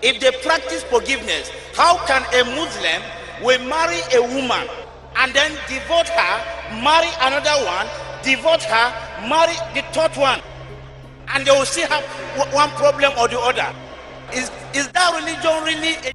If they practice forgiveness, how can a Muslim will marry a woman and then divorce her, marry another one, divorce her, marry the third one, and they will still have one problem or the other? Is that religion really a...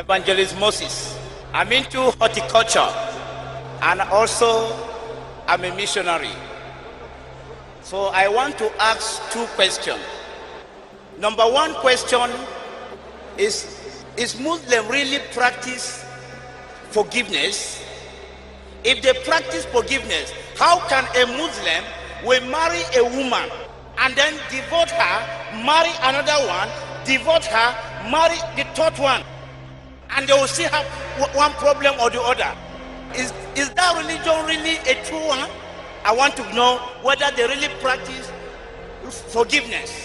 Evangelist Moses, I'm into horticulture and also I'm a missionary. So I want to ask 2 questions. Number 1 question is Muslim really practice forgiveness? If they practice forgiveness, how can a Muslim will marry a woman and then divorce her, marry another one, divorce her, marry the third one, and they will still have one problem or the other? Is that religion really a true one? I want to know whether they really practice forgiveness.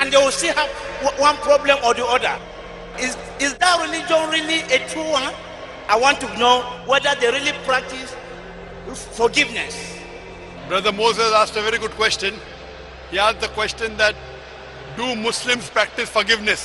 And they will still have one problem or the other. Is that religion really a true one? I want to know whether they really practice forgiveness. Brother Moses asked a very good question. He asked the question that do Muslims practice forgiveness?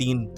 3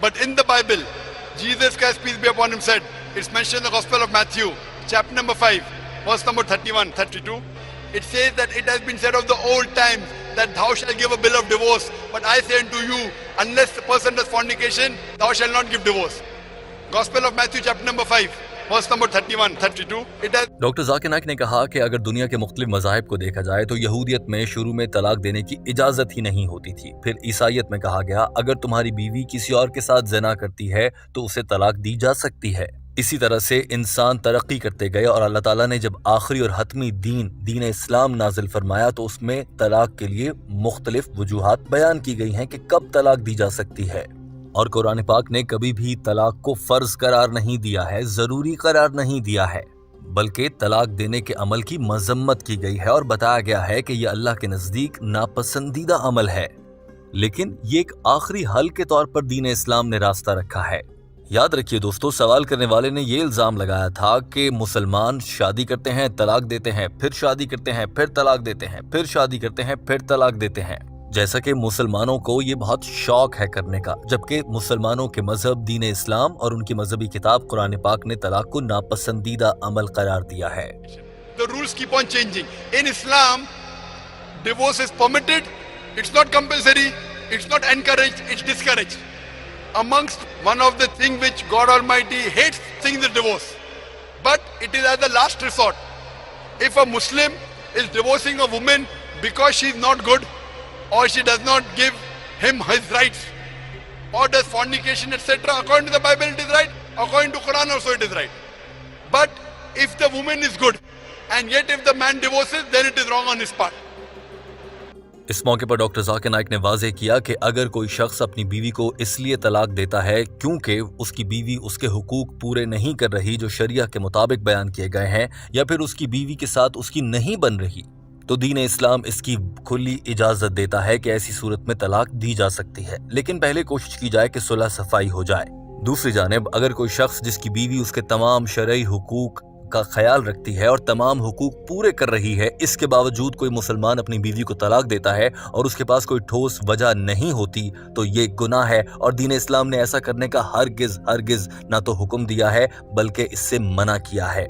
But in the Bible, Jesus Christ, peace be upon him, said, it's mentioned in the Gospel of Matthew, chapter number 5, verse number 31, 32. It says that it has been said of the old times that thou shalt give a bill of divorce, but I say unto you, unless the person does fornication, thou shalt not give divorce. Gospel of Matthew chapter number 5, verse number 31, 32. It has doctor Zakir Naik نے کہا کہ اگر دنیا کے مختلف مذاہب کو دیکھا جائے تو یہودیت میں شروع میں طلاق دینے کی اجازت ہی نہیں ہوتی تھی. پھر عیسائیت میں کہا گیا اگر تمہاری بیوی کسی اور کے ساتھ زنا کرتی ہے تو اسے طلاق دی جا سکتی ہے. اسی طرح سے انسان ترقی کرتے گئے اور اللہ تعالیٰ نے جب آخری اور حتمی دین اسلام نازل فرمایا تو اس میں طلاق کے لیے مختلف وجوہات بیان کی گئی ہیں کہ کب طلاق دی جا سکتی ہے. اور قرآن پاک نے کبھی بھی طلاق کو فرض قرار نہیں دیا ہے، ضروری قرار نہیں دیا ہے، بلکہ طلاق دینے کے عمل کی مذمت کی گئی ہے اور بتایا گیا ہے کہ یہ اللہ کے نزدیک ناپسندیدہ عمل ہے. لیکن یہ ایک آخری حل کے طور پر دین اسلام نے راستہ رکھا ہے. یاد رکھیے دوستو، سوال کرنے والے نے یہ الزام لگایا تھا کہ مسلمان شادی کرتے ہیں، طلاق دیتے ہیں، پھر شادی کرتے ہیں، پھر طلاق دیتے ہیں، پھر شادی کرتے ہیں، پھر طلاق دیتے ہیں، جیسا کہ مسلمانوں کو یہ بہت شوق ہے کرنے کا، جبکہ مسلمانوں کے مذہب دین اسلام اور ان کی مذہبی کتاب قرآن پاک نے طلاق کو ناپسندیدہ عمل قرار دیا ہے. the rules keep on changing. In Islam, divorce is permitted, it's not compulsory, it's not encouraged, it's discouraged. Amongst one of the things which God Almighty hates things is divorce. But it is as a last resort. If a Muslim is divorcing a woman because she is not good, or she does not give him his rights, or does fornication, etc., according to the Bible it is right, according to Quran also it is right. But if the woman is good, and yet if the man divorces, then it is wrong on his part. اس موقع پر doctor Zakir Naik نے واضح کیا کہ اگر کوئی شخص اپنی بیوی کو اس لیے طلاق دیتا ہے کیونکہ اس کی بیوی اس کے حقوق پورے نہیں کر رہی جو شریعہ کے مطابق بیان کیے گئے ہیں، یا پھر اس کی بیوی کے ساتھ اس کی نہیں بن رہی، تو دین اسلام اس کی کھلی اجازت دیتا ہے کہ ایسی صورت میں طلاق دی جا سکتی ہے، لیکن پہلے کوشش کی جائے کہ صلح صفائی ہو جائے. دوسری جانب اگر کوئی شخص جس کی بیوی اس کے تمام شرعی حقوق کا خیال رکھتی ہے اور تمام حقوق پورے کر رہی ہے، اس کے باوجود کوئی مسلمان اپنی بیوی کو طلاق دیتا ہے اور اس کے پاس کوئی ٹھوس وجہ نہیں ہوتی، تو یہ گناہ ہے اور دین اسلام نے ایسا کرنے کا ہرگز نہ تو حکم دیا ہے بلکہ اس سے منع کیا ہے.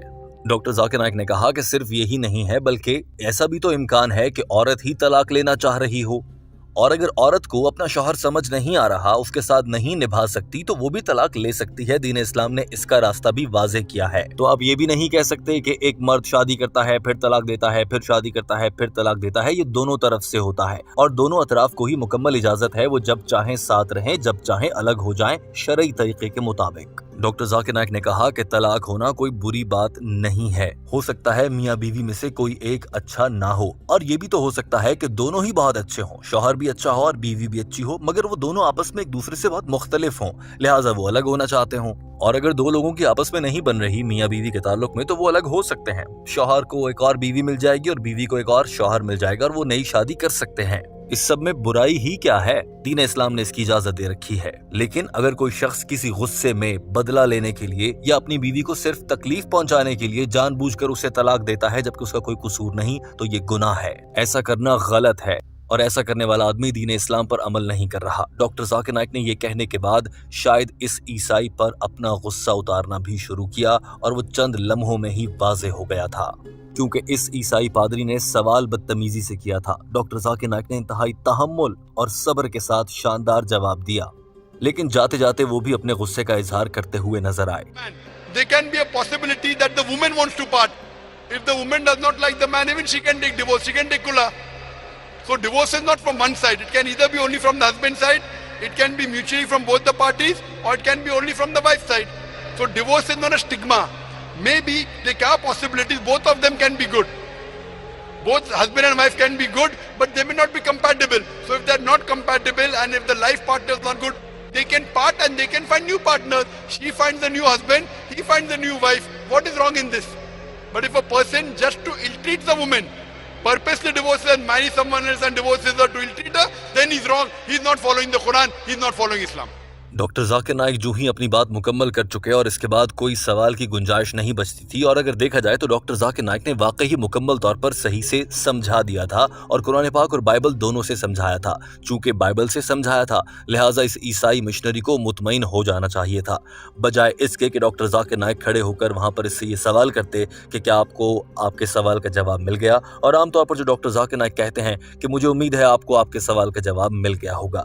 ڈاکٹر ذاکر نائک نے کہا کہ صرف یہی نہیں ہے بلکہ ایسا بھی تو امکان ہے کہ عورت ہی طلاق لینا چاہ رہی ہو، اور اگر عورت کو اپنا شوہر سمجھ نہیں آ رہا، اس کے ساتھ نہیں نبھا سکتی، تو وہ بھی طلاق لے سکتی ہے. دین اسلام نے اس کا راستہ بھی واضح کیا ہے. تو آپ یہ بھی نہیں کہہ سکتے کہ ایک مرد شادی کرتا ہے پھر طلاق دیتا ہے، پھر شادی کرتا ہے پھر طلاق دیتا ہے. یہ دونوں طرف سے ہوتا ہے اور دونوں اطراف کو ہی مکمل اجازت ہے، وہ جب چاہیں ساتھ رہیں، جب چاہیں الگ ہو جائیں شرعی طریقے کے مطابق. ڈاکٹر ذاکر نائک نے کہا کہ طلاق ہونا کوئی بری بات نہیں ہے. ہو سکتا ہے میاں بیوی میں سے کوئی ایک اچھا نہ ہو، اور یہ بھی تو ہو سکتا ہے کہ دونوں ہی بہت اچھے ہوں، شوہر بھی اچھا ہو اور بیوی بھی اچھی ہو، مگر وہ دونوں آپس میں ایک دوسرے سے بہت مختلف ہوں، لہٰذا وہ الگ ہونا چاہتے ہوں. اور اگر دو لوگوں کی آپس میں نہیں بن رہی میاں بیوی کے تعلق میں، تو وہ الگ ہو سکتے ہیں. شوہر کو ایک اور بیوی مل جائے گی اور بیوی کو ایک اور شوہر مل جائے گا اور وہ نئی شادی کر سکتے ہیں. اس سب میں برائی ہی کیا ہے؟ دین اسلام نے اس کی اجازت دے رکھی ہے. لیکن اگر کوئی شخص کسی غصے میں بدلہ لینے کے لیے یا اپنی بیوی کو صرف تکلیف پہنچانے کے لیے جان بوجھ کر اسے طلاق دیتا ہے جبکہ اس کا کوئی قصور نہیں، تو یہ گناہ ہے. ایسا کرنا غلط ہے اور ایسا کرنے والا آدمی دین اسلام پر عمل نہیں کر رہا. ڈاکٹر ذاکر نائک نے یہ کہنے کے بعد شاید اس عیسائی پر اپنا غصہ اتارنا بھی شروع کیا، اور وہ چند لمحوں میں ہی واضح ہو گیا تھا کیونکہ اس عیسائی پادری نے سوال بدتمیزی سے کیا تھا. ڈاکٹر ذاکر نائک نے انتہائی تحمل اور صبر کے ساتھ شاندار جواب دیا، لیکن جاتے جاتے وہ بھی اپنے غصے کا اظہار کرتے ہوئے نظر آئے. There can be a possibility that the woman wants to part. If the woman does not like the man, even she can take divorce, she can take kula. So divorce is not from one side. It can either be only from the husband's side, it can be mutually from both the parties, or it can be only from the wife's side. So divorce is not a stigma. Maybe there are possibilities, both of them can be good. Both husband and wife can be good, but they may not be compatible. So if they're not compatible and if the life partner is not good, they can part and they can find new partners. She finds a new husband, he finds a new wife. What is wrong in this? But if a person just to ill-treat the woman, purposely divorces and marries someone else and divorces her to ill-treat her, then he's wrong. He's not following the Quran, he's not following Islam. Doctor Zakir Naik جو ہی اپنی بات مکمل کر چکے اور اس کے بعد کوئی سوال کی گنجائش نہیں بچتی تھی، اور اگر دیکھا جائے تو ڈاکٹر ذاکر نائک نے واقعی مکمل طور پر صحیح سے سمجھا دیا تھا اور قرآن پاک اور بائبل دونوں سے سمجھایا تھا. چونکہ بائبل سے سمجھایا تھا لہٰذا اس عیسائی مشنری کو مطمئن ہو جانا چاہیے تھا، بجائے اس کے کہ ڈاکٹر ذاکر نائک کھڑے ہو کر وہاں پر اس سے یہ سوال کرتے کہ کیا آپ کو آپ کے سوال کا جواب مل گیا. اور عام طور پر جو ڈاکٹر ذاکر نائک کہتے ہیں کہ مجھے امید ہے آپ کو آپ کے سوال کا جواب مل گیا ہوگا،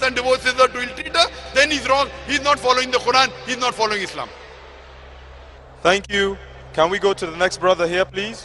And divorces or to ill-treat her, then he's wrong. He's not following the Quran. He's not following Islam. Thank you. Can we go to the next brother here, please?